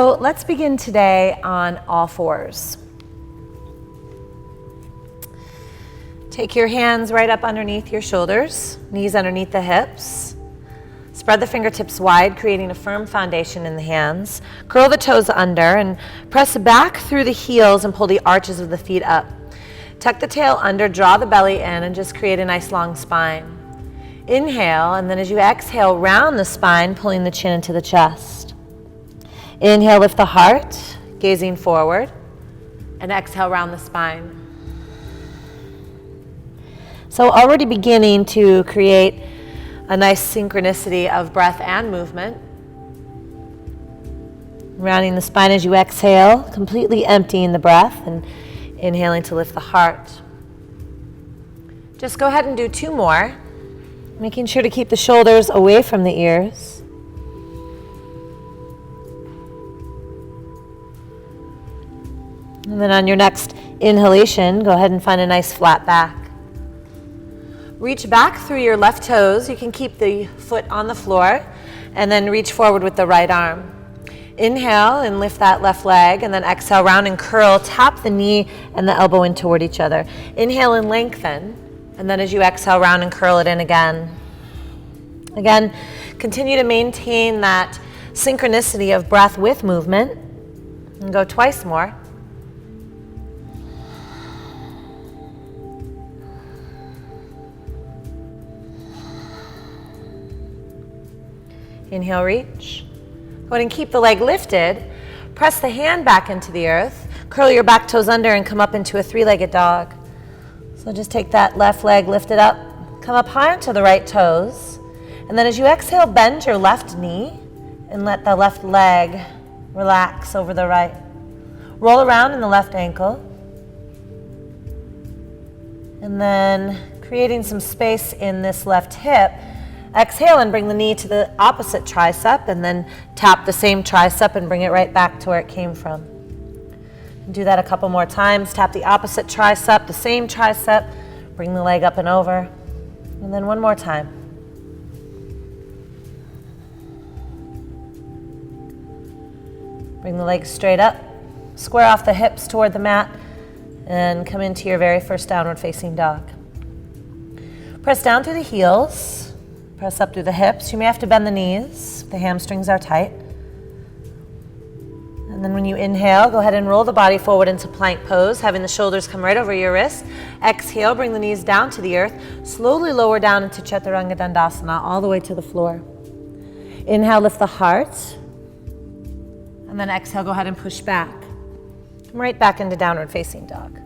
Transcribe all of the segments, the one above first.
So let's begin today on all fours. Take your hands right up underneath your shoulders, knees underneath the hips. Spread the fingertips wide, creating a firm foundation in the hands. Curl the toes under and press back through the heels and pull the arches of the feet up. Tuck the tail under, draw the belly in, and just create a nice long spine. Inhale, and then as you exhale, round the spine, pulling the chin into the chest. Inhale, lift the heart, gazing forward, and exhale, round the spine. So already beginning to create a nice synchronicity of breath and movement. Rounding the spine as you exhale, completely emptying the breath and inhaling to lift the heart. Just go ahead and do 2 more, making sure to keep the shoulders away from the ears. And then on your next inhalation, go ahead and find a nice flat back. Reach back through your left toes. You can keep the foot on the floor and then reach forward with the right arm. Inhale and lift that left leg, and then exhale, round and curl. Tap the knee and the elbow in toward each other. Inhale and lengthen, and then as you exhale, round and curl it in again. Again, continue to maintain that synchronicity of breath with movement, and go twice more. Inhale, reach. Go ahead and keep the leg lifted. Press the hand back into the earth. Curl your back toes under and come up into a 3-legged dog. So just take that left leg, lift it up, come up high onto the right toes. And then as you exhale, bend your left knee and let the left leg relax over the right. Roll around in the left ankle. And then creating some space in this left hip. Exhale and bring the knee to the opposite tricep, and then tap the same tricep and bring it right back to where it came from. And do that a couple more times. Tap the opposite tricep, the same tricep, bring the leg up and over. And then one more time. Bring the legs straight up, square off the hips toward the mat, and come into your very first downward facing dog. Press down through the heels. Press up through the hips. You may have to bend the knees if the hamstrings are tight. And then when you inhale, go ahead and roll the body forward into plank pose, having the shoulders come right over your wrists. Exhale, bring the knees down to the earth. Slowly lower down into Chaturanga Dandasana, all the way to the floor. Inhale, lift the heart. And then exhale, go ahead and push back. Come right back into downward facing dog.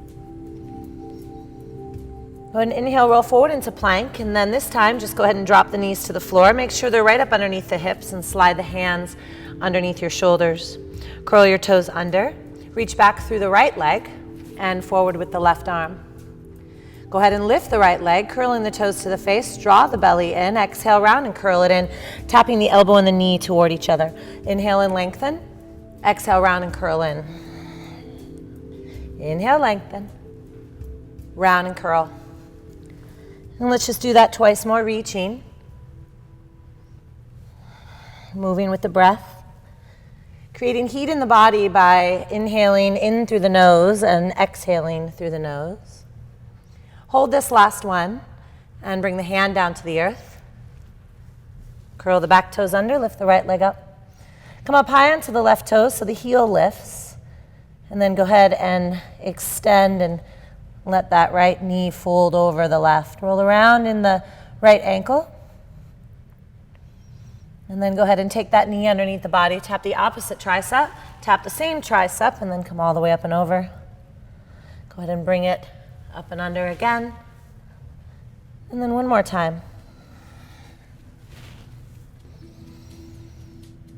Go ahead and inhale, roll forward into plank, and then this time just go ahead and drop the knees to the floor. Make sure they're right up underneath the hips and slide the hands underneath your shoulders. Curl your toes under, reach back through the right leg and forward with the left arm. Go ahead and lift the right leg, curling the toes to the face, draw the belly in, exhale, round and curl it in, tapping the elbow and the knee toward each other. Inhale and lengthen, exhale, round and curl in. Inhale, lengthen, round and curl. And let's just do that twice more, reaching. Moving with the breath. Creating heat in the body by inhaling in through the nose and exhaling through the nose. Hold this last one and bring the hand down to the earth. Curl the back toes under, lift the right leg up. Come up high onto the left toes so the heel lifts. And then go ahead and extend and let that right knee fold over the left. Roll around in the right ankle. And then go ahead and take that knee underneath the body. Tap the opposite tricep. Tap the same tricep and then come all the way up and over. Go ahead and bring it up and under again. And then one more time.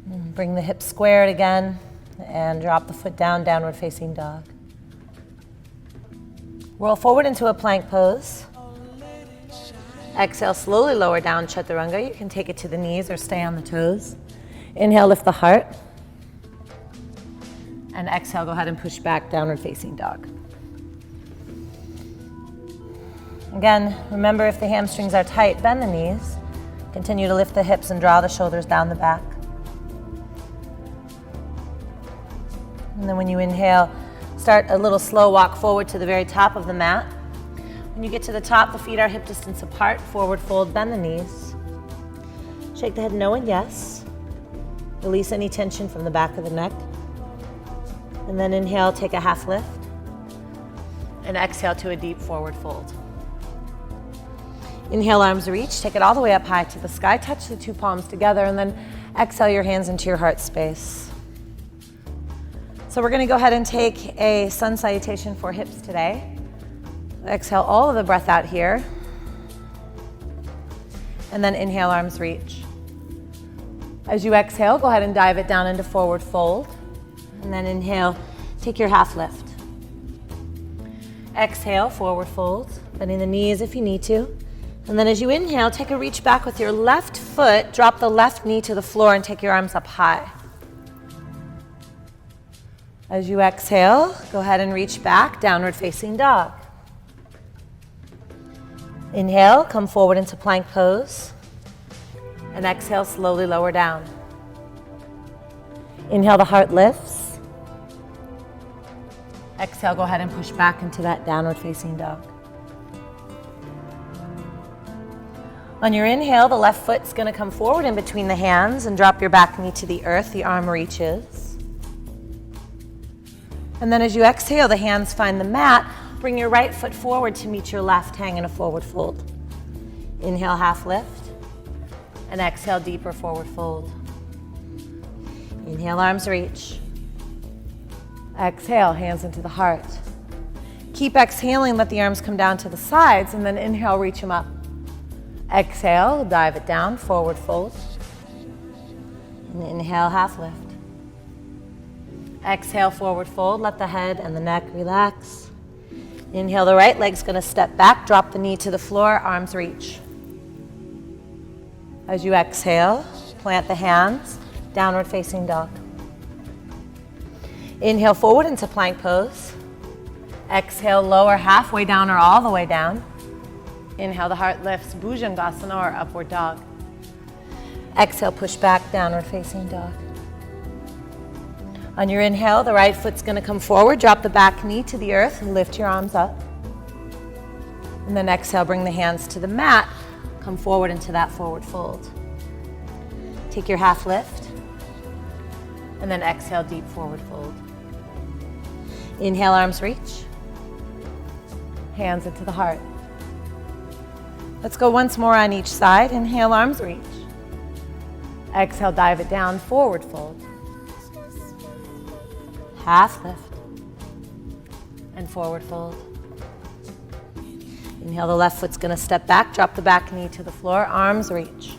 And bring the hips squared again and drop the foot down, downward facing dog. Roll forward into a plank pose. Exhale, slowly lower down Chaturanga. You can take it to the knees or stay on the toes. Inhale, lift the heart. And exhale, go ahead and push back, downward facing dog. Again, remember if the hamstrings are tight, bend the knees. Continue to lift the hips and draw the shoulders down the back. And then when you inhale, start a little slow walk forward to the very top of the mat. When you get to the top, the feet are hip distance apart, forward fold, bend the knees. Shake the head no and yes. Release any tension from the back of the neck. And then inhale, take a half lift. And exhale to a deep forward fold. Inhale, arms reach, take it all the way up high to the sky, touch the two palms together, and then exhale your hands into your heart space. So we're gonna go ahead and take a sun salutation for hips today. Exhale all of the breath out here. And then inhale, arms reach. As you exhale, go ahead and dive it down into forward fold. And then inhale, take your half lift. Exhale, forward fold, bending the knees if you need to. And then as you inhale, take a reach back with your left foot, drop the left knee to the floor and take your arms up high. As you exhale, go ahead and reach back, downward facing dog. Inhale, come forward into plank pose. And exhale, slowly lower down. Inhale, the heart lifts. Exhale, go ahead and push back into that downward facing dog. On your inhale, the left foot's gonna come forward in between the hands and drop your back knee to the earth, the arm reaches. And then as you exhale, the hands find the mat, bring your right foot forward to meet your left, hang in a forward fold. Inhale, half lift. And exhale, deeper forward fold. Inhale, arms reach. Exhale, hands into the heart. Keep exhaling, let the arms come down to the sides, and then inhale, reach them up. Exhale, dive it down, forward fold. And inhale, half lift. Exhale, forward fold, let the head and the neck relax. Inhale, the right leg's gonna step back, drop the knee to the floor, arms reach. As you exhale, plant the hands, downward facing dog. Inhale forward into plank pose. Exhale, lower halfway down or all the way down. Inhale, the heart lifts, Bhujangasana or upward dog. Exhale, push back, downward facing dog. On your inhale, the right foot's gonna come forward, drop the back knee to the earth and lift your arms up. And then exhale, bring the hands to the mat, come forward into that forward fold. Take your half lift, and then exhale, deep forward fold. Inhale, arms reach, hands into the heart. Let's go once more on each side. Inhale, arms reach. Exhale, dive it down, forward fold. Half lift, and forward fold. Inhale, the left foot's gonna step back, drop the back knee to the floor, arms reach.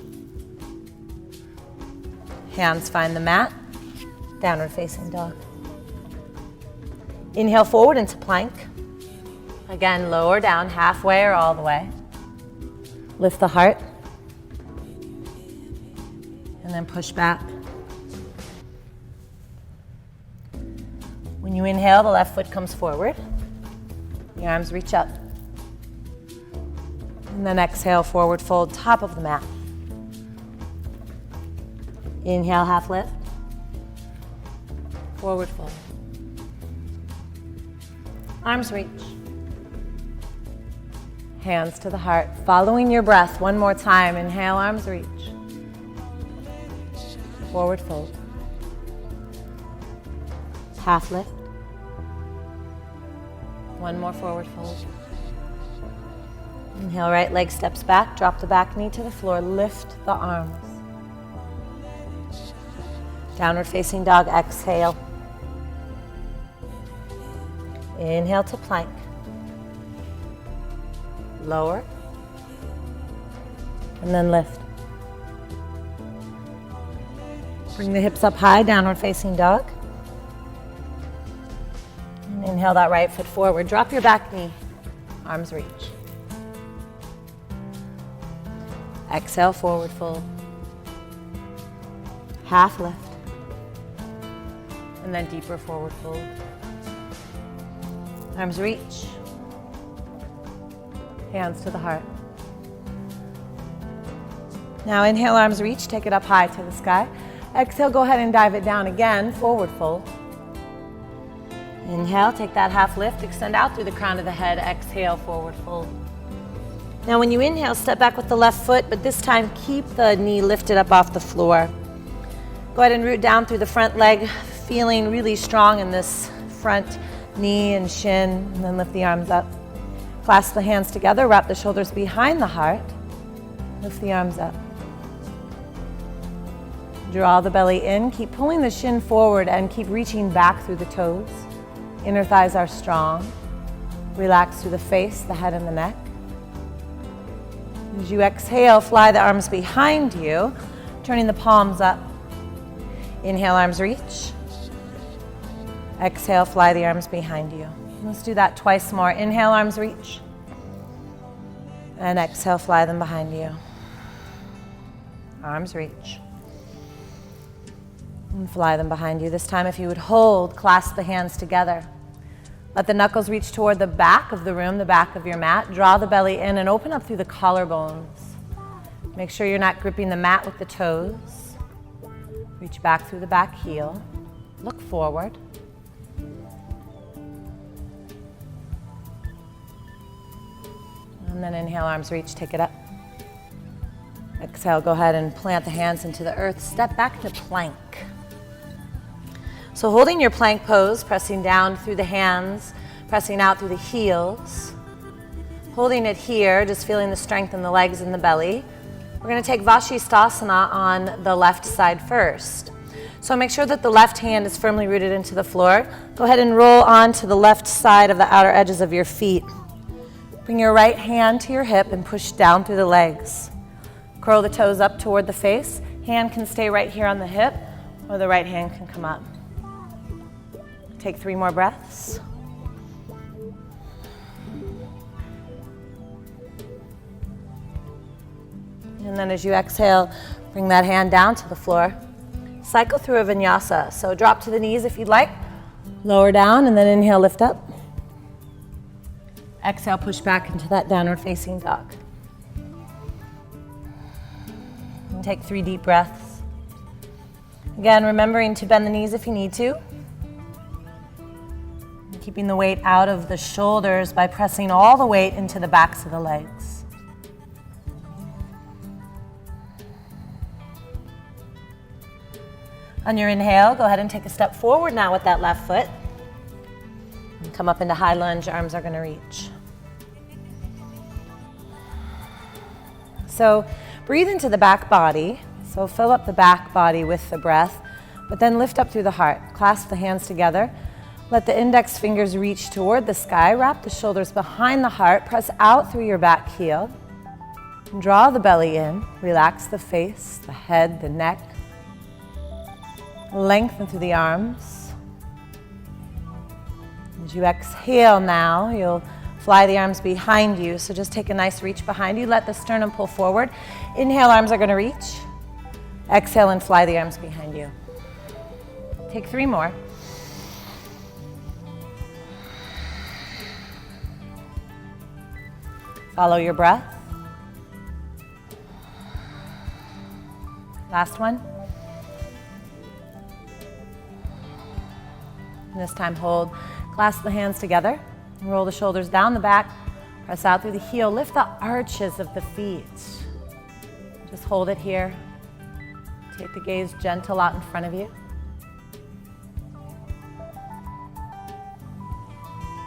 Hands find the mat, downward facing dog. Inhale forward into plank. Again, lower down, halfway or all the way. Lift the heart. And then push back. When you inhale, the left foot comes forward. The arms reach up. And then exhale, forward fold, top of the mat. Inhale, half lift. Forward fold. Arms reach. Hands to the heart. Following your breath, one more time. Inhale, arms reach. Forward fold. Half lift. One more forward fold. Inhale, right leg steps back, drop the back knee to the floor, lift the arms. Downward facing dog, exhale. Inhale to plank. Lower. And then lift. Bring the hips up high, downward facing dog. And inhale that right foot forward. Drop your back knee, arms reach. Exhale, forward fold. Half lift. And then deeper forward fold. Arms reach. Hands to the heart. Now inhale, arms reach, take it up high to the sky. Exhale, go ahead and dive it down again, forward fold. Inhale, take that half lift, extend out through the crown of the head. Exhale, forward fold. Now when you inhale, step back with the left foot, but this time keep the knee lifted up off the floor. Go ahead and root down through the front leg, feeling really strong in this front knee and shin, and then lift the arms up. Clasp the hands together, wrap the shoulders behind the heart, lift the arms up. Draw the belly in, keep pulling the shin forward and keep reaching back through the toes. Inner thighs are strong. Relax through the face, the head, and the neck. As you exhale, fly the arms behind you, turning the palms up. Inhale, arms reach. Exhale, fly the arms behind you. Let's do that twice more. Inhale, arms reach. And exhale, fly them behind you. Arms reach. And fly them behind you. This time, if you would hold, clasp the hands together. Let the knuckles reach toward the back of the room, the back of your mat. Draw the belly in and open up through the collarbones. Make sure you're not gripping the mat with the toes. Reach back through the back heel. Look forward. And then inhale, arms reach, take it up. Exhale, go ahead and plant the hands into the earth. Step back to plank. So holding your plank pose, pressing down through the hands, pressing out through the heels. Holding it here, just feeling the strength in the legs and the belly. We're going to take Vashisthasana on the left side first. So make sure that the left hand is firmly rooted into the floor. Go ahead and roll onto the left side of the outer edges of your feet. Bring your right hand to your hip and push down through the legs. Curl the toes up toward the face. Hand can stay right here on the hip, or the right hand can come up. Take 3 more breaths. And then as you exhale, bring that hand down to the floor. Cycle through a vinyasa. So drop to the knees if you'd like. Lower down and then inhale, lift up. Exhale, push back into that downward facing dog. And take 3 deep breaths. Again, remembering to bend the knees if you need to. Keeping the weight out of the shoulders by pressing all the weight into the backs of the legs. On your inhale, go ahead and take a step forward now with that left foot. And come up into high lunge, arms are going to reach. So breathe into the back body. So fill up the back body with the breath, but then lift up through the heart. Clasp the hands together. Let the index fingers reach toward the sky. Wrap the shoulders behind the heart. Press out through your back heel. Draw the belly in. Relax the face, the head, the neck. Lengthen through the arms. As you exhale now, you'll fly the arms behind you. So just take a nice reach behind you. Let the sternum pull forward. Inhale, arms are going to reach. Exhale and fly the arms behind you. Take 3 more. Follow your breath. Last one. And this time hold. Clasp the hands together. Roll the shoulders down the back. Press out through the heel. Lift the arches of the feet. Just hold it here. Take the gaze gentle out in front of you.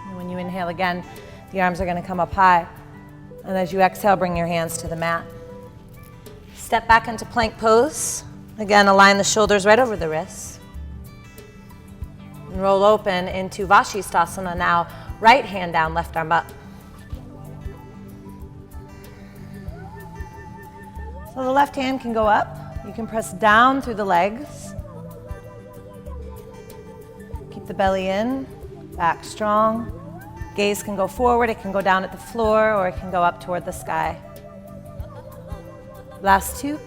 And when you inhale again, the arms are going to come up high. And as you exhale, bring your hands to the mat. Step back into plank pose. Again, align the shoulders right over the wrists. And roll open into Vashisthasana now. Right hand down, left arm up. So the left hand can go up. You can press down through the legs. Keep the belly in, back strong. Gaze can go forward, it can go down at the floor, or it can go up toward the sky. Last 2.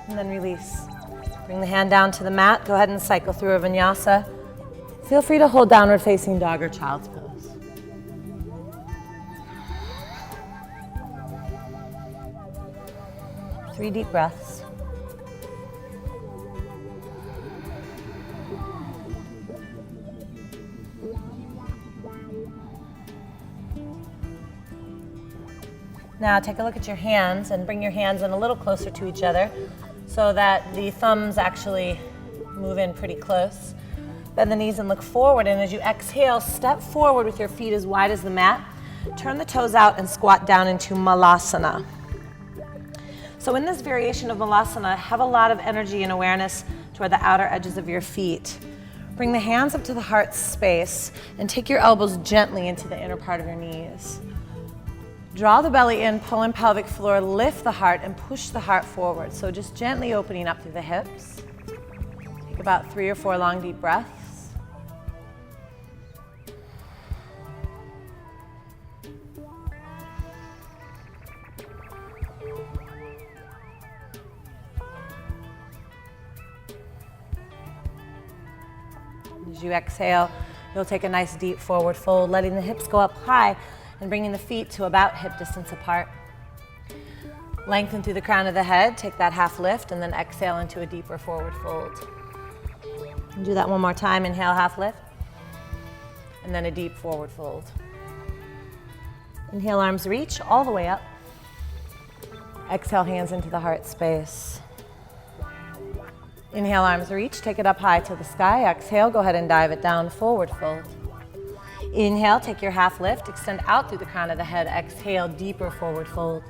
And then release. Bring the hand down to the mat. Go ahead and cycle through a vinyasa. Feel free to hold downward facing dog or child's pose. Three deep breaths. Now take a look at your hands and bring your hands in a little closer to each other so that the thumbs actually move in pretty close. Bend the knees and look forward, and as you exhale, step forward with your feet as wide as the mat. Turn the toes out and squat down into Malasana. So in this variation of Malasana, have a lot of energy and awareness toward the outer edges of your feet. Bring the hands up to the heart space and take your elbows gently into the inner part of your knees. Draw the belly in, pull in pelvic floor, lift the heart and push the heart forward. So just gently opening up through the hips. Take about 3 or 4 long deep breaths. As you exhale, you'll take a nice deep forward fold, letting the hips go up high and bringing the feet to about hip distance apart. Lengthen through the crown of the head, take that half lift, and then exhale into a deeper forward fold. And do that one more time. Inhale, half lift, and then a deep forward fold. Inhale, arms reach all the way up. Exhale, hands into the heart space. Inhale, arms reach, take it up high to the sky. Exhale, go ahead and dive it down, forward fold. Inhale, take your half lift, extend out through the crown of the head. Exhale, deeper forward fold.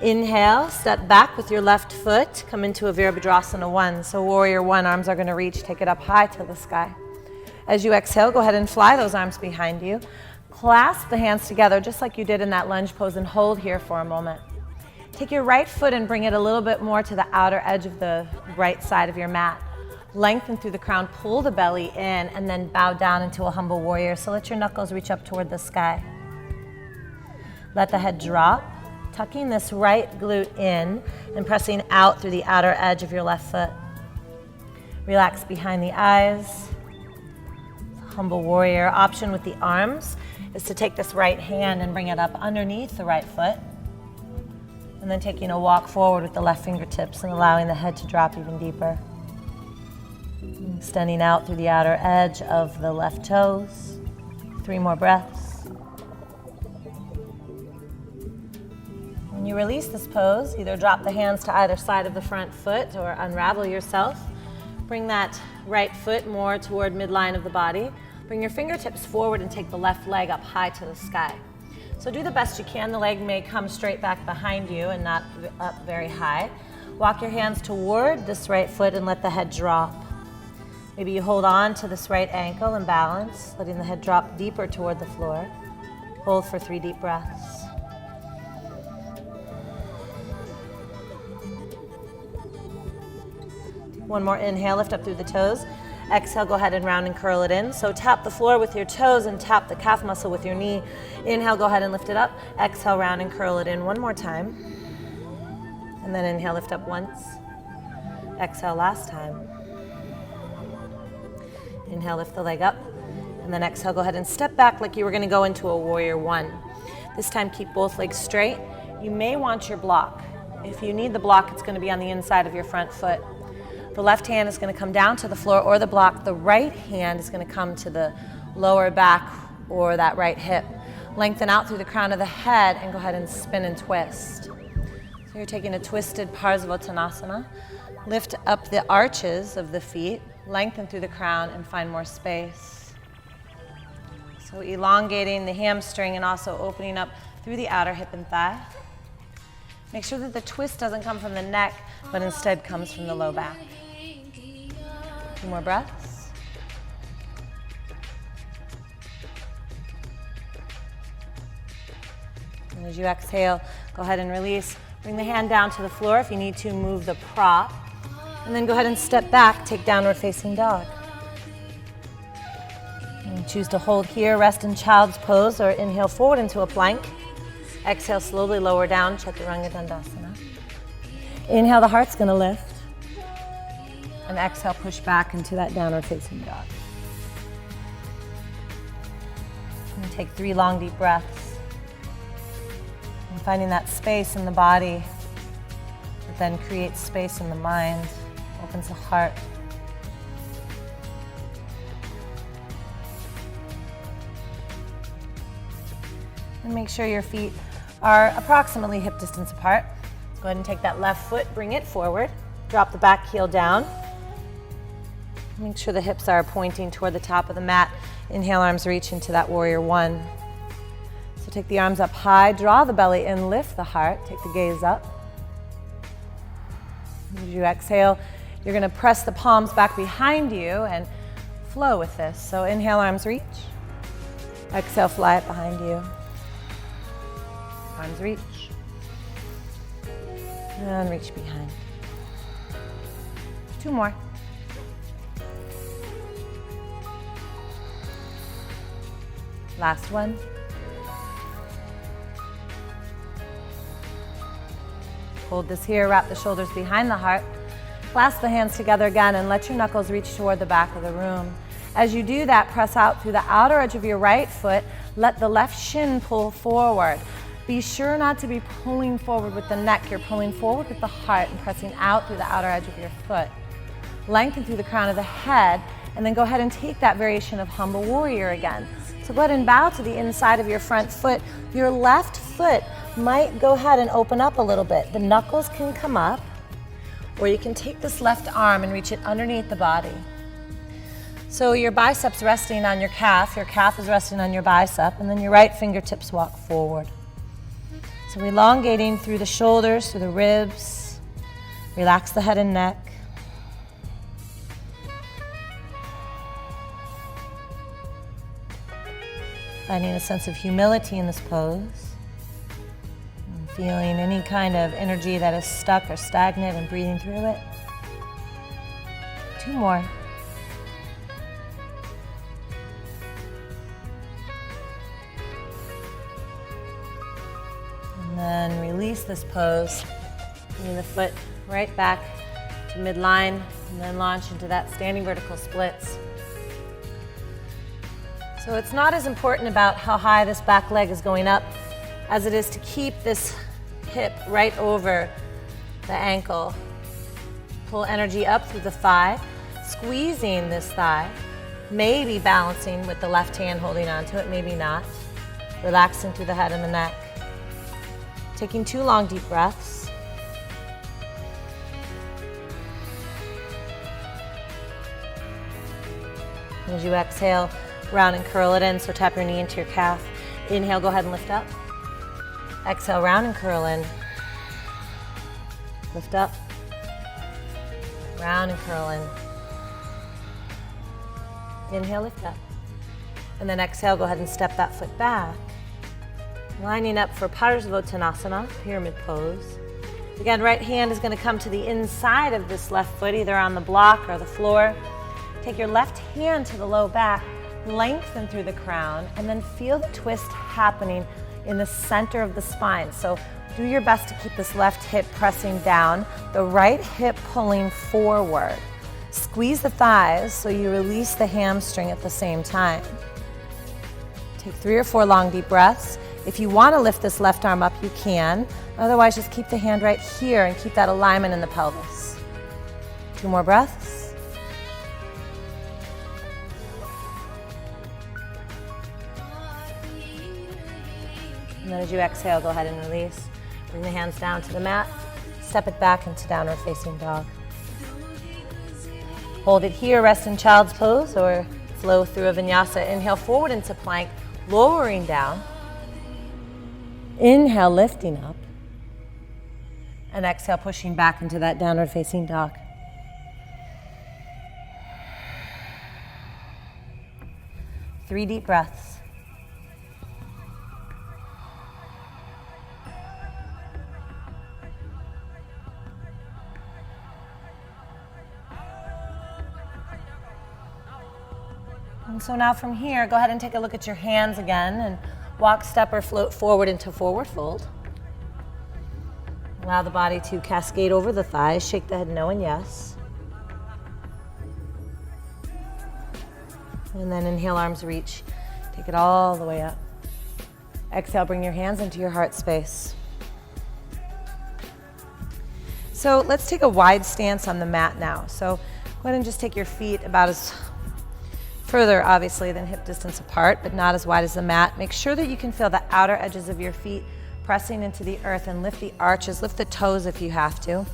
Inhale, step back with your left foot, come into a Virabhadrasana 1. So Warrior 1, arms are going to reach, take it up high to the sky. As you exhale, go ahead and fly those arms behind you. Clasp the hands together just like you did in that lunge pose and hold here for a moment. Take your right foot and bring it a little bit more to the outer edge of the right side of your mat. Lengthen through the crown, pull the belly in, and then bow down into a humble warrior. So let your knuckles reach up toward the sky. Let the head drop, tucking this right glute in and pressing out through the outer edge of your left foot. Relax behind the eyes. Humble warrior. Option with the arms is to take this right hand and bring it up underneath the right foot. And then taking a walk forward with the left fingertips and allowing the head to drop even deeper. Extending out through the outer edge of the left toes. 3 more breaths. When you release this pose, either drop the hands to either side of the front foot or unravel yourself. Bring that right foot more toward midline of the body. Bring your fingertips forward and take the left leg up high to the sky. So do the best you can. The leg may come straight back behind you and not up very high. Walk your hands toward this right foot and let the head drop. Maybe you hold on to this right ankle and balance, letting the head drop deeper toward the floor. Hold for 3 deep breaths. One more inhale, lift up through the toes. Exhale, go ahead and round and curl it in. So tap the floor with your toes and tap the calf muscle with your knee. Inhale, go ahead and lift it up. Exhale, round and curl it in one more time. And then inhale, lift up once. Exhale, last time. Inhale, lift the leg up. And then exhale, go ahead and step back like you were going to go into a Warrior 1. This time, keep both legs straight. You may want your block. If you need the block, it's going to be on the inside of your front foot. The left hand is going to come down to the floor or the block. The right hand is going to come to the lower back or that right hip. Lengthen out through the crown of the head and go ahead and spin and twist. So you're taking a twisted Parsvottanasana. Lift up the arches of the feet, lengthen through the crown and find more space. So elongating the hamstring and also opening up through the outer hip and thigh. Make sure that the twist doesn't come from the neck, but instead comes from the low back. 2 more breaths. And as you exhale, go ahead and release. Bring the hand down to the floor. If you need to, move the prop. And then go ahead and step back, take downward facing dog. And choose to hold here, rest in child's pose, or inhale forward into a plank. Exhale, slowly lower down, Chaturanga Dandasana. Inhale, the heart's going to lift. And exhale, push back into that downward facing dog. And take 3 long deep breaths. And finding that space in the body that then creates space in the mind, opens the heart. And make sure your feet are approximately hip distance apart. Let's go ahead and take that left foot, bring it forward. Drop the back heel down. Make sure the hips are pointing toward the top of the mat. Inhale, arms reach into that warrior one. So take the arms up high, draw the belly in, lift the heart, take the gaze up. As you exhale, you're going to press the palms back behind you and flow with this. So inhale, arms reach. Exhale, fly it behind you. Arms reach. And reach behind. 2 more. Last one. Hold this here, wrap the shoulders behind the heart. Clasp the hands together again and let your knuckles reach toward the back of the room. As you do that, press out through the outer edge of your right foot. Let the left shin pull forward. Be sure not to be pulling forward with the neck. You're pulling forward with the heart and pressing out through the outer edge of your foot. Lengthen through the crown of the head, and then go ahead and take that variation of humble warrior again. So go ahead and bow to the inside of your front foot. Your left foot might go ahead and open up a little bit. The knuckles can come up, or you can take this left arm and reach it underneath the body. So your biceps resting on your calf is resting on your bicep, and then your right fingertips walk forward. So elongating through the shoulders, through the ribs. Relax the head and neck. Finding a sense of humility in this pose. And feeling any kind of energy that is stuck or stagnant and breathing through it. 2 more. And then release this pose. Bring the foot right back to midline and then launch into that standing vertical splits. So it's not as important about how high this back leg is going up as it is to keep this hip right over the ankle. Pull energy up through the thigh, squeezing this thigh, maybe balancing with the left hand holding onto it, maybe not. Relaxing through the head and the neck. Taking 2 long deep breaths. As you exhale, round and curl it in, so tap your knee into your calf. Inhale, go ahead and lift up. Exhale, round and curl in. Lift up. Round and curl in. Inhale, lift up. And then exhale, go ahead and step that foot back. Lining up for Parsvottanasana, pyramid pose. Again, right hand is going to come to the inside of this left foot, either on the block or the floor. Take your left hand to the low back. Lengthen through the crown, and then feel the twist happening in the center of the spine. So do your best to keep this left hip pressing down, the right hip pulling forward. Squeeze the thighs so you release the hamstring at the same time. Take 3 or 4 long deep breaths. If you want to lift this left arm up, you can. Otherwise, just keep the hand right here and keep that alignment in the pelvis. 2 more breaths. And then as you exhale, go ahead and release. Bring the hands down to the mat. Step it back into downward facing dog. Hold it here, rest in child's pose, or flow through a vinyasa. Inhale forward into plank, lowering down. Inhale, lifting up. And exhale, pushing back into that downward facing dog. Three deep breaths. And so now from here, go ahead and take a look at your hands again and walk, step, or float forward into forward fold. Allow the body to cascade over the thighs. Shake the head no and yes. And then inhale, arms reach. Take it all the way up. Exhale, bring your hands into your heart space. So let's take a wide stance on the mat now. So go ahead and just take your feet about as further, obviously, than hip distance apart, but not as wide as the mat. Make sure that you can feel the outer edges of your feet pressing into the earth, and lift the arches, lift the toes if you have to.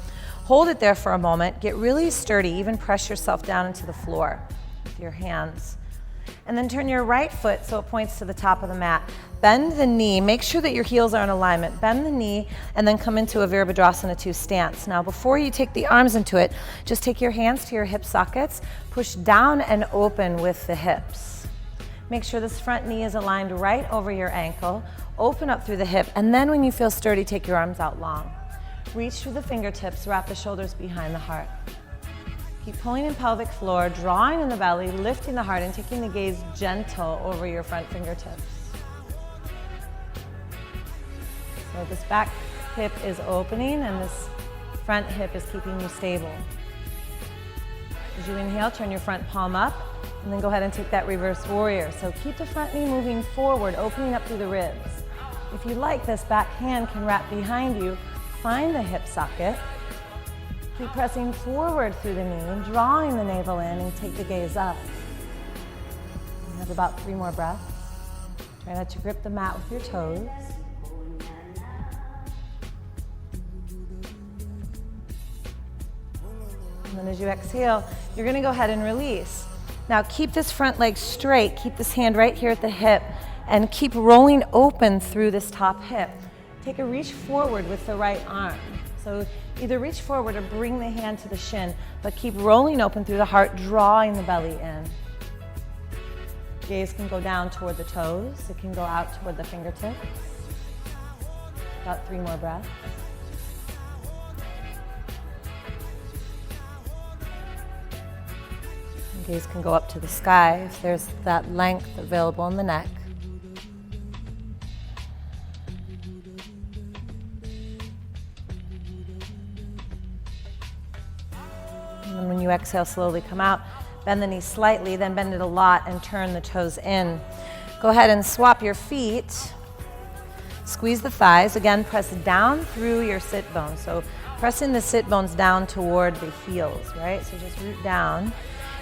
Hold it there for a moment. Get really sturdy. Even press yourself down into the floor with your hands. And then turn your right foot so it points to the top of the mat. Bend the knee. Make sure that your heels are in alignment. Bend the knee and then come into a Virabhadrasana 2 stance. Now, before you take the arms into it, just take your hands to your hip sockets. Push down and open with the hips. Make sure this front knee is aligned right over your ankle. Open up through the hip. And then when you feel sturdy, take your arms out long. Reach through the fingertips. Wrap the shoulders behind the heart. Keep pulling in pelvic floor, drawing in the belly, lifting the heart, and taking the gaze gentle over your front fingertips. So this back hip is opening and this front hip is keeping you stable. As you inhale, turn your front palm up and then go ahead and take that reverse warrior. So keep the front knee moving forward, opening up through the ribs. If you like, this back hand can wrap behind you. Find the hip socket. Keep pressing forward through the knee, drawing the navel in, and take the gaze up. You have about 3 more breaths. Try not to grip the mat with your toes. And then as you exhale, you're going to go ahead and release. Now keep this front leg straight. Keep this hand right here at the hip, and keep rolling open through this top hip. Take a reach forward with the right arm. So either reach forward or bring the hand to the shin, but keep rolling open through the heart, drawing the belly in. Gaze can go down toward the toes. It can go out toward the fingertips. About 3 more breaths. And gaze can go up to the sky if there's that length available in the neck. And when you exhale, slowly come out. Bend the knee slightly, then bend it a lot and turn the toes in. Go ahead and swap your feet. Squeeze the thighs. Again, press down through your sit bones. So pressing the sit bones down toward the heels, right? So just root down.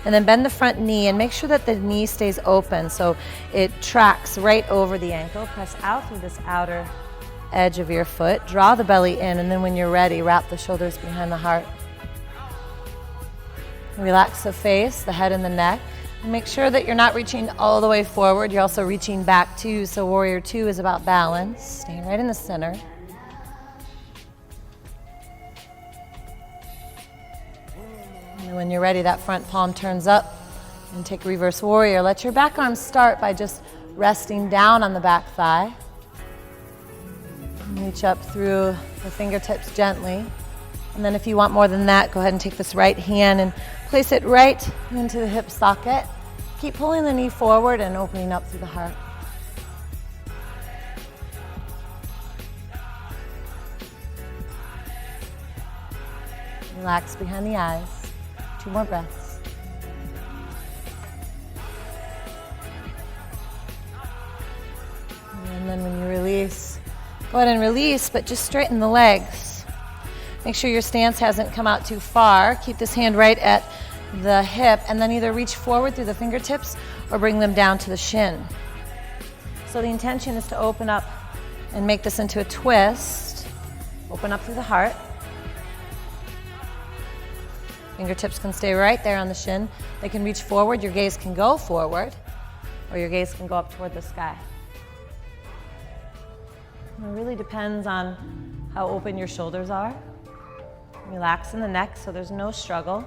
And then bend the front knee and make sure that the knee stays open so it tracks right over the ankle. Press out through this outer edge of your foot. Draw the belly in, and then when you're ready, wrap the shoulders behind the heart. Relax the face, the head and the neck. And make sure that you're not reaching all the way forward. You're also reaching back too. So Warrior 2 is about balance. Staying right in the center. And when you're ready, that front palm turns up and take Reverse Warrior. Let your back arms start by just resting down on the back thigh. And reach up through the fingertips gently. And then if you want more than that, go ahead and take this right hand and place it right into the hip socket. Keep pulling the knee forward and opening up through the heart. Relax behind the eyes. 2 more breaths. And then when you release, go ahead and release, but just straighten the legs. Make sure your stance hasn't come out too far. Keep this hand right at the hip, and then either reach forward through the fingertips or bring them down to the shin. So the intention is to open up and make this into a twist. Open up through the heart. Fingertips can stay right there on the shin. They can reach forward. Your gaze can go forward, or your gaze can go up toward the sky. It really depends on how open your shoulders are. Relax in the neck so there's no struggle.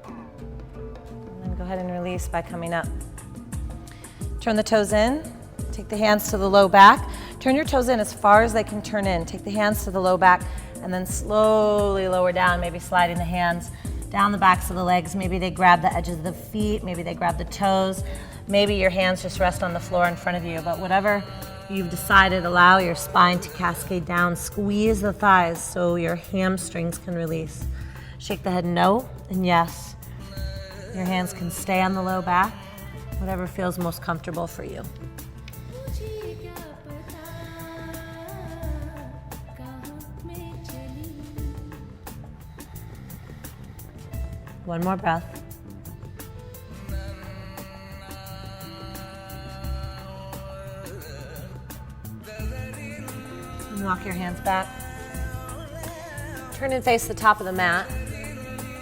And then go ahead and release by coming up. Turn the toes in. Take the hands to the low back. Turn your toes in as far as they can turn in. Take the hands to the low back and then slowly lower down, maybe sliding the hands down the backs of the legs. Maybe they grab the edges of the feet. Maybe they grab the toes. Maybe your hands just rest on the floor in front of you. But whatever you've decided, allow your spine to cascade down. Squeeze the thighs so your hamstrings can release. Shake the head no and yes. Your hands can stay on the low back. Whatever feels most comfortable for you. One more breath. Walk your hands back. Turn and face the top of the mat.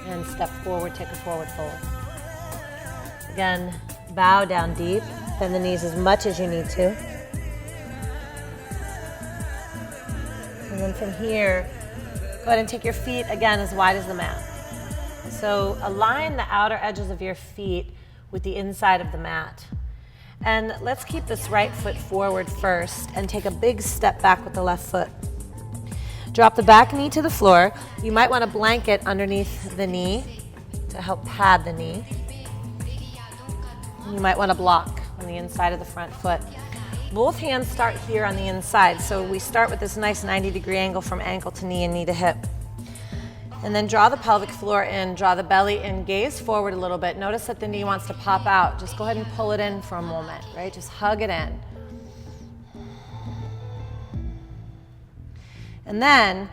And step forward, take a forward fold. Again, bow down deep. Bend the knees as much as you need to. And then from here, go ahead and take your feet again as wide as the mat. So align the outer edges of your feet with the inside of the mat. And let's keep this right foot forward first and take a big step back with the left foot. Drop the back knee to the floor. You might want a blanket underneath the knee to help pad the knee. You might want a block on the inside of the front foot. Both hands start here on the inside. So we start with this nice 90-degree angle from ankle to knee and knee to hip. And then draw the pelvic floor in, draw the belly in, gaze forward a little bit. Notice that the knee wants to pop out. Just go ahead and pull it in for a moment, right? Just hug it in. And then,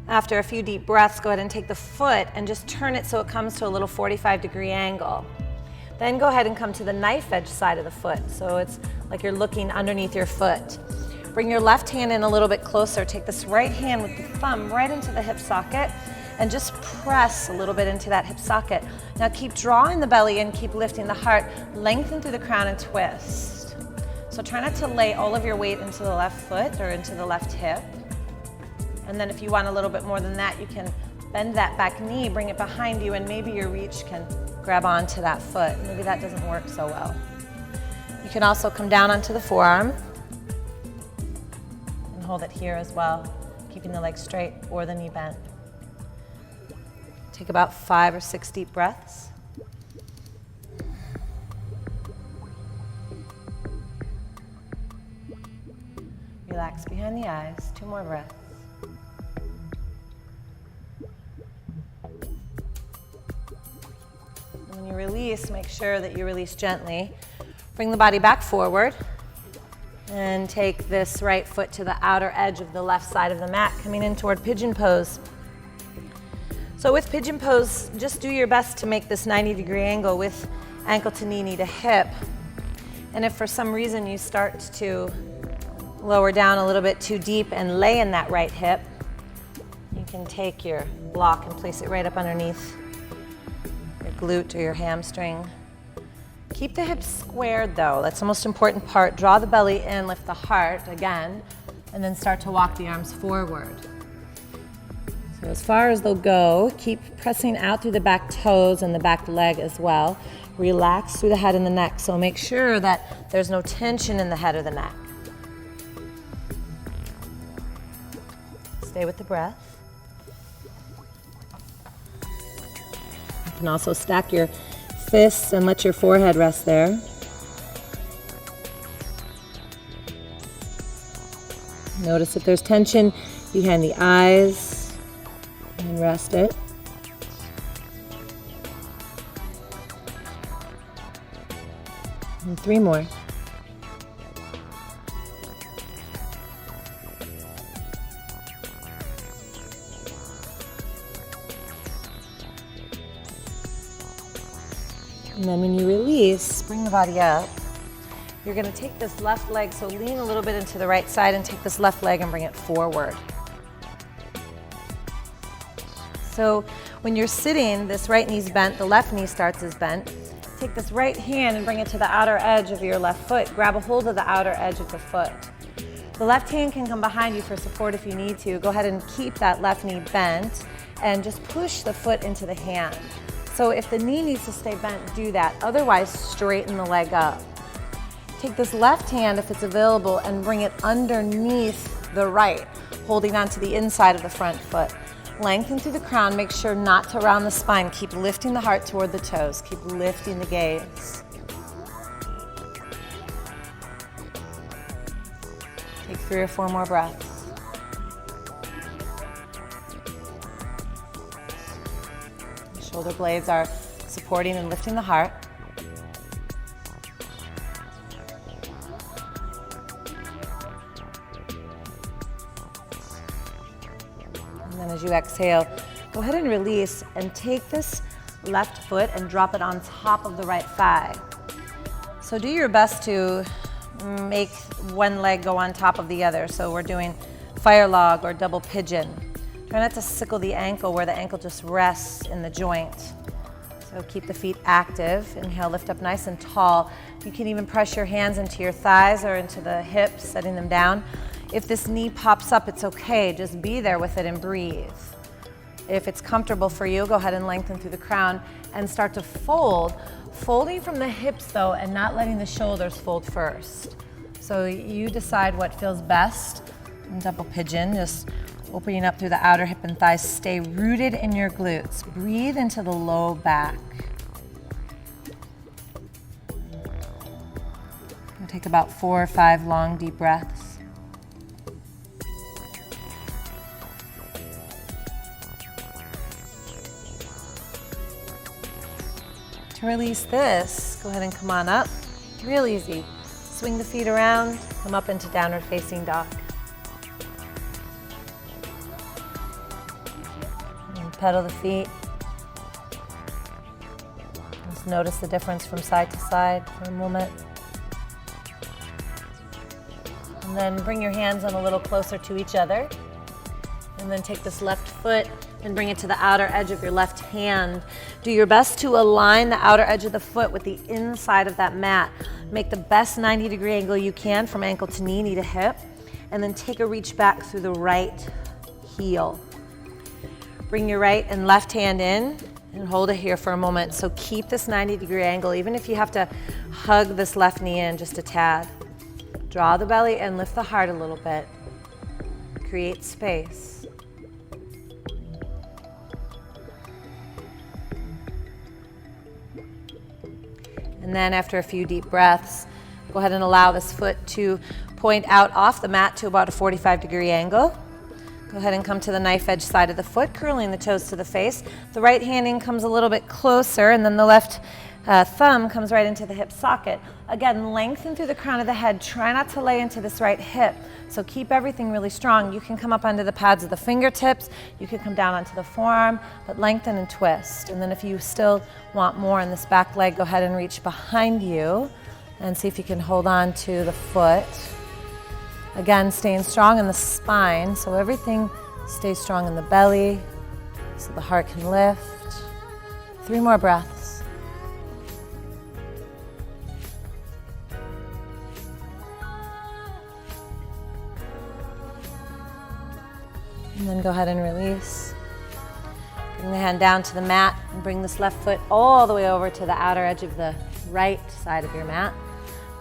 after a few deep breaths, go ahead and take the foot and just turn it so it comes to a little 45-degree angle. Then go ahead and come to the knife edge side of the foot. So it's like you're looking underneath your foot. Bring your left hand in a little bit closer. Take this right hand with the thumb right into the hip socket and just press a little bit into that hip socket. Now keep drawing the belly in, keep lifting the heart. Lengthen through the crown and twist. So try not to lay all of your weight into the left foot or into the left hip. And then if you want a little bit more than that, you can bend that back knee, bring it behind you, and maybe your reach can grab onto that foot. Maybe that doesn't work so well. You can also come down onto the forearm and hold it here as well, keeping the leg straight or the knee bent. Take about 5 or 6 deep breaths. Relax behind the eyes. 2 more breaths. When you release, make sure that you release gently. Bring the body back forward and take this right foot to the outer edge of the left side of the mat, coming in toward pigeon pose. So with pigeon pose, just do your best to make this 90-degree angle with ankle to knee, knee to hip. And if for some reason you start to lower down a little bit too deep and lay in that right hip, you can take your block and place it right up underneath your glute or your hamstring. Keep the hips squared though, that's the most important part. Draw the belly in, lift the heart again, and then start to walk the arms forward. So as far as they'll go, keep pressing out through the back toes and the back leg as well. Relax through the head and the neck, so make sure that there's no tension in the head or the neck. Stay with the breath. You can also stack your fists and let your forehead rest there. Notice if there's tension behind the eyes and rest it. And 3 more. And then when you release, bring the body up. You're going to take this left leg, so lean a little bit into the right side and take this left leg and bring it forward. So when you're sitting, this right knee's bent, the left knee starts as bent. Take this right hand and bring it to the outer edge of your left foot. Grab a hold of the outer edge of the foot. The left hand can come behind you for support if you need to. Go ahead and keep that left knee bent and just push the foot into the hand. So if the knee needs to stay bent, do that. Otherwise, straighten the leg up. Take this left hand, if it's available, and bring it underneath the right, holding onto the inside of the front foot. Lengthen through the crown. Make sure not to round the spine. Keep lifting the heart toward the toes. Keep lifting the gaze. Take 3 or 4 more breaths. Shoulder blades are supporting and lifting the heart. And then as you exhale, go ahead and release and take this left foot and drop it on top of the right thigh. So do your best to make one leg go on top of the other. So we're doing fire log or double pigeon. Try not to sickle the ankle where the ankle just rests in the joint. So keep the feet active. Inhale, lift up nice and tall. You can even press your hands into your thighs or into the hips, setting them down. If this knee pops up, it's okay. Just be there with it and breathe. If it's comfortable for you, go ahead and lengthen through the crown and start to fold. Folding from the hips though, and not letting the shoulders fold first. So you decide what feels best. Double pigeon, just opening up through the outer hip and thighs. Stay rooted in your glutes. Breathe into the low back. Take about 4 or 5 long, deep breaths. To release this, go ahead and come on up. Real easy. Swing the feet around, come up into downward facing dog. And pedal the feet. Just notice the difference from side to side for a moment. And then bring your hands on a little closer to each other. And then take this left foot and bring it to the outer edge of your left hand. Do your best to align the outer edge of the foot with the inside of that mat. Make the best 90-degree angle you can from ankle to knee to hip. And then take a reach back through the right heel. Bring your right and left hand in and hold it here for a moment. So keep this 90-degree angle, even if you have to hug this left knee in just a tad. Draw the belly and lift the heart a little bit. Create space. And then after a few deep breaths, go ahead and allow this foot to point out off the mat to about a 45-degree angle. Go ahead and come to the knife edge side of the foot, curling the toes to the face. The right hand in comes a little bit closer, and then the left thumb comes right into the hip socket. Again, lengthen through the crown of the head. Try not to lay into this right hip. So keep everything really strong. You can come up onto the pads of the fingertips. You can come down onto the forearm, but lengthen and twist. And then if you still want more in this back leg, go ahead and reach behind you and see if you can hold on to the foot. Again, staying strong in the spine, so everything stays strong in the belly, so the heart can lift. 3 more breaths. And then go ahead and release. Bring the hand down to the mat and bring this left foot all the way over to the outer edge of the right side of your mat.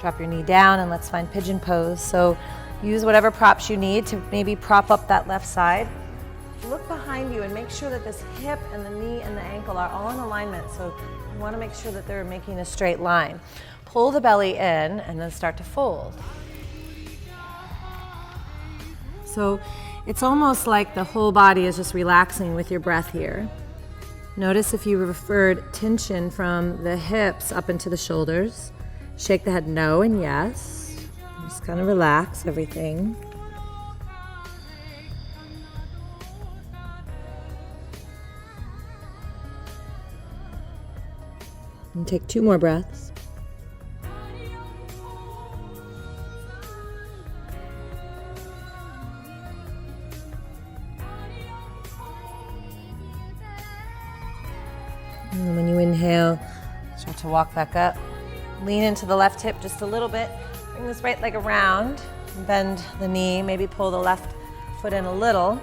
Drop your knee down and let's find pigeon pose. So use whatever props you need to maybe prop up that left side. Look behind you and make sure that this hip and the knee and the ankle are all in alignment. So you want to make sure that they're making a straight line. Pull the belly in and then start to fold. So it's almost like the whole body is just relaxing with your breath here. Notice if you referred tension from the hips up into the shoulders. Shake the head no and yes. Just kind of relax everything. And take 2 more breaths. And when you inhale, start to walk back up. Lean into the left hip just a little bit. Bring this right leg around. Bend the knee, maybe pull the left foot in a little.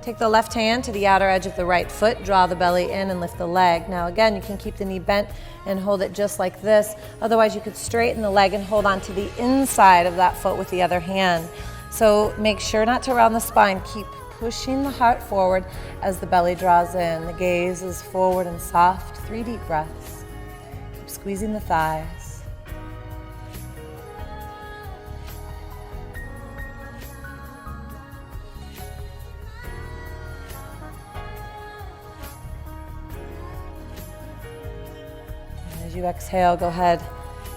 Take the left hand to the outer edge of the right foot, draw the belly in and lift the leg. Now again, you can keep the knee bent and hold it just like this. Otherwise, you could straighten the leg and hold on to the inside of that foot with the other hand. So make sure not to round the spine. Keep pushing the heart forward as the belly draws in. The gaze is forward and soft. 3 deep breaths. Keep squeezing the thighs. And as you exhale, go ahead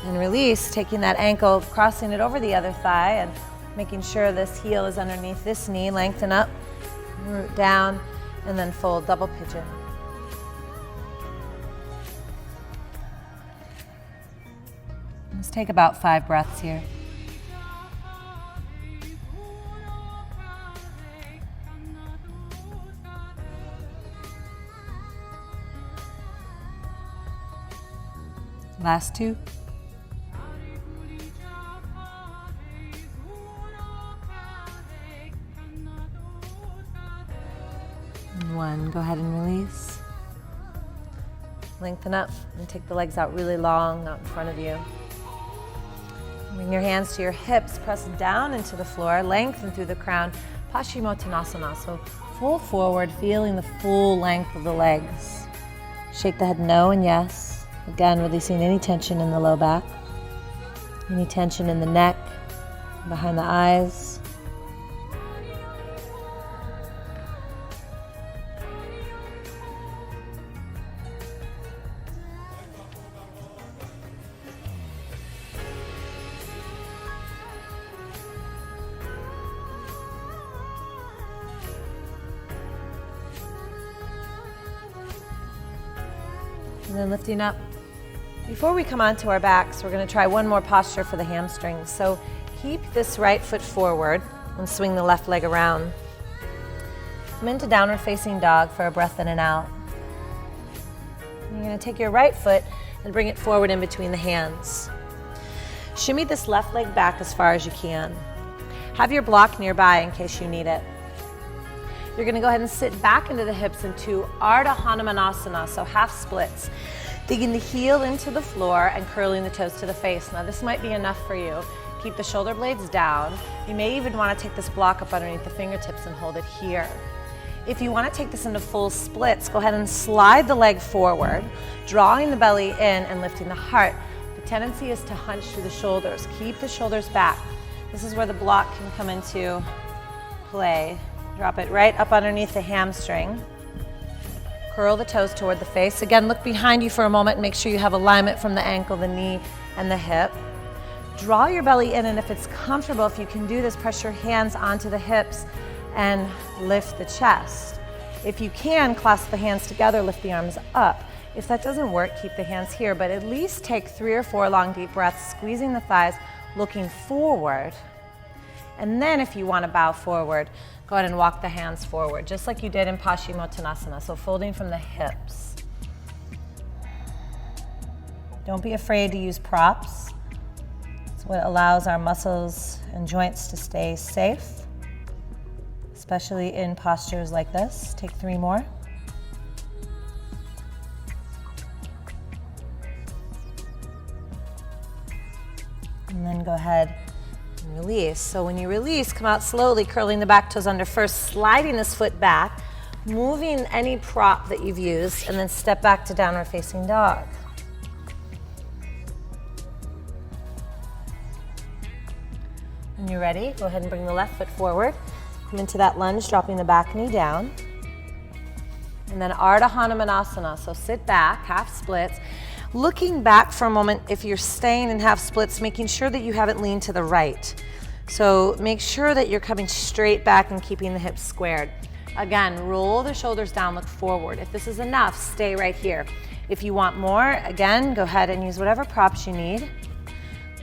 and release, taking that ankle, crossing it over the other thigh and making sure this heel is underneath this knee. Lengthen up, root down, and then fold, double pigeon. Let's take about 5 breaths here. Last two. And one. Go ahead and release. Lengthen up and take the legs out really long, out in front of you. Bring your hands to your hips, press down into the floor, lengthen through the crown. Paschimottanasana, so full forward, feeling the full length of the legs. Shake the head no and yes. Again, releasing any tension in the low back, any tension in the neck, behind the eyes. And then lifting up. Before we come onto our backs, we're going to try one more posture for the hamstrings. So keep this right foot forward and swing the left leg around. Come into downward facing dog for a breath in and out. And you're going to take your right foot and bring it forward in between the hands. Shimmy this left leg back as far as you can. Have your block nearby in case you need it. You're going to go ahead and sit back into the hips into Ardha Hanumanasana, so half splits. Digging the heel into the floor and curling the toes to the face. Now this might be enough for you. Keep the shoulder blades down. You may even want to take this block up underneath the fingertips and hold it here. If you want to take this into full splits, go ahead and slide the leg forward, drawing the belly in and lifting the heart. The tendency is to hunch through the shoulders. Keep the shoulders back. This is where the block can come into play. Drop it right up underneath the hamstring. Curl the toes toward the face. Again, look behind you for a moment and make sure you have alignment from the ankle, the knee, and the hip. Draw your belly in, and if it's comfortable, if you can do this, press your hands onto the hips and lift the chest. If you can, clasp the hands together, lift the arms up. If that doesn't work, keep the hands here, but at least take 3 or 4 long deep breaths, squeezing the thighs, looking forward. And then if you want to bow forward, go ahead and walk the hands forward, just like you did in Paschimottanasana, so folding from the hips. Don't be afraid to use props. It's what allows our muscles and joints to stay safe, especially in postures like this. Take 3 more. And then go ahead and release. So when you release, come out slowly, curling the back toes under first, sliding this foot back, moving any prop that you've used, and then step back to downward facing dog. When you're ready, go ahead and bring the left foot forward. Come into that lunge, dropping the back knee down. And then Ardha Hanumanasana, so sit back, half splits. Looking back for a moment, if you're staying in half splits, making sure that you haven't leaned to the right. So make sure that you're coming straight back and keeping the hips squared. Again, roll the shoulders down, look forward. If this is enough, stay right here. If you want more, again, go ahead and use whatever props you need.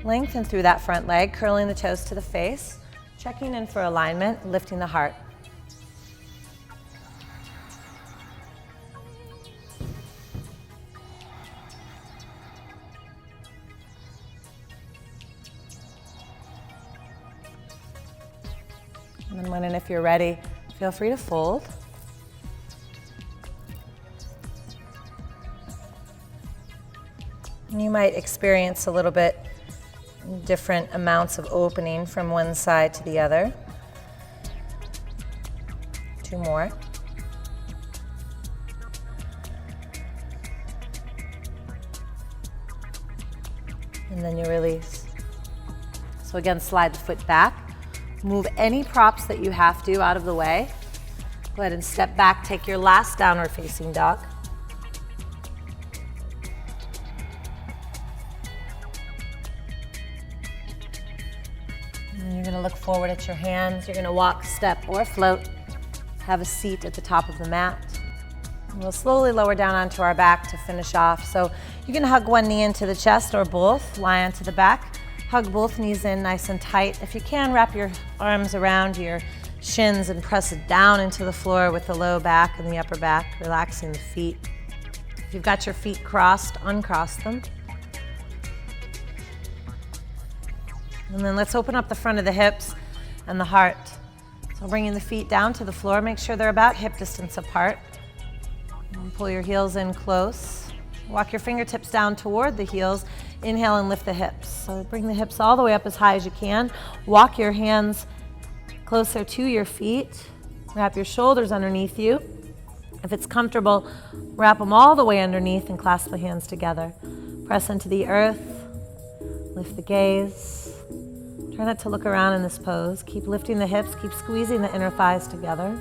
Lengthen through that front leg, curling the toes to the face, checking in for alignment, lifting the heart. And then when and if you're ready, feel free to fold. And you might experience a little bit different amounts of opening from one side to the other. 2 more. And then you release. So again, slide the foot back. Move any props that you have to out of the way. Go ahead and step back, take your last downward facing dog. And you're going to look forward at your hands. You're going to walk, step, or float. Have a seat at the top of the mat. And we'll slowly lower down onto our back to finish off. So you can hug one knee into the chest or both, lie onto the back. Hug both knees in nice and tight. If you can, wrap your arms around your shins and press it down into the floor with the low back and the upper back, relaxing the feet. If you've got your feet crossed, uncross them. And then let's open up the front of the hips and the heart. So bringing the feet down to the floor, make sure they're about hip distance apart. And pull your heels in close. Walk your fingertips down toward the heels. Inhale and lift the hips. So bring the hips all the way up as high as you can. Walk your hands closer to your feet. Wrap your shoulders underneath you. If it's comfortable, wrap them all the way underneath and clasp the hands together. Press into the earth. Lift the gaze. Try not to look around in this pose. Keep lifting the hips. Keep squeezing the inner thighs together.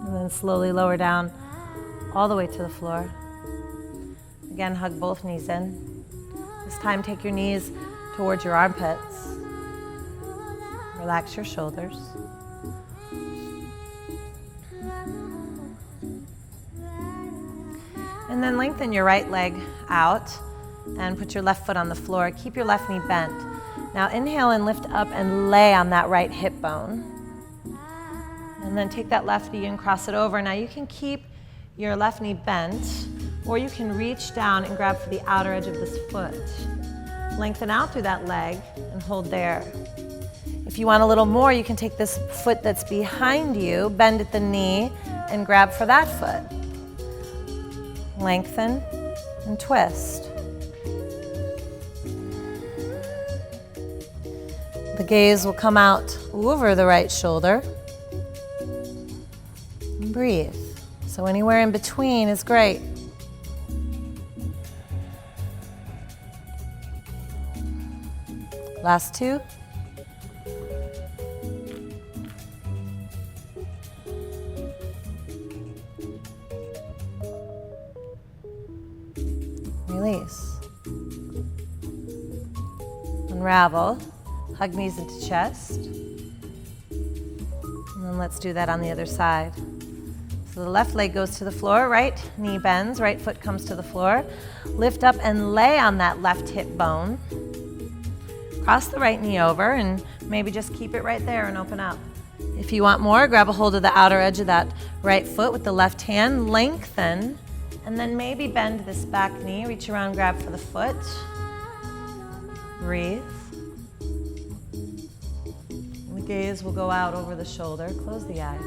And then slowly lower down all the way to the floor. Again, hug both knees in. This time, take your knees towards your armpits. Relax your shoulders. And then lengthen your right leg out and put your left foot on the floor. Keep your left knee bent. Now inhale and lift up and lay on that right hip bone. And then take that left knee and cross it over. Now you can keep your left knee bent, or you can reach down and grab for the outer edge of this foot. Lengthen out through that leg and hold there. If you want a little more, you can take this foot that's behind you, bend at the knee, and grab for that foot. Lengthen and twist. The gaze will come out over the right shoulder. And breathe. So anywhere in between is great. Last two. Release. Unravel. Hug knees into chest. And then let's do that on the other side. So the left leg goes to the floor, right knee bends, right foot comes to the floor. Lift up and lay on that left hip bone. Cross the right knee over and maybe just keep it right there and open up. If you want more, grab a hold of the outer edge of that right foot with the left hand, lengthen, and then maybe bend this back knee, reach around, grab for the foot. Breathe. The gaze will go out over the shoulder. Close the eyes.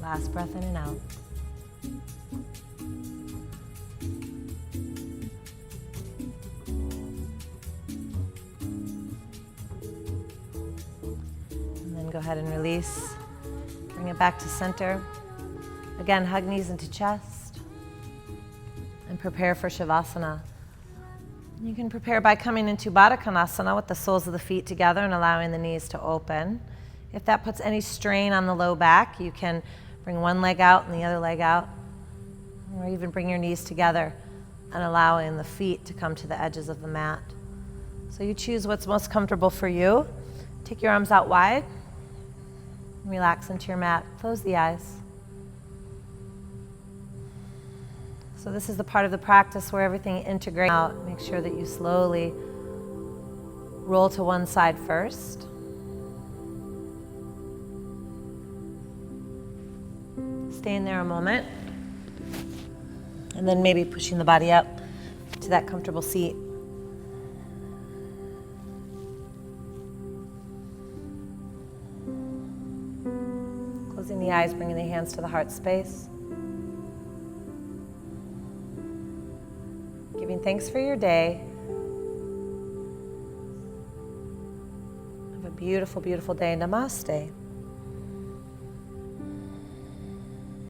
Last breath in and out. And then go ahead and release. Bring it back to center. Again, hug knees into chest. And prepare for Shavasana. You can prepare by coming into Baddha Konasana with the soles of the feet together and allowing the knees to open. If that puts any strain on the low back, you can bring one leg out and the other leg out, or even bring your knees together and allowing the feet to come to the edges of the mat. So you choose what's most comfortable for you. Take your arms out wide, relax into your mat, close the eyes. So this is the part of the practice where everything integrates out. Make sure that you slowly roll to one side first. Stay in there a moment. And then maybe pushing the body up to that comfortable seat. Closing the eyes, bringing the hands to the heart space. Giving thanks for your day. Have a beautiful, beautiful day. Namaste.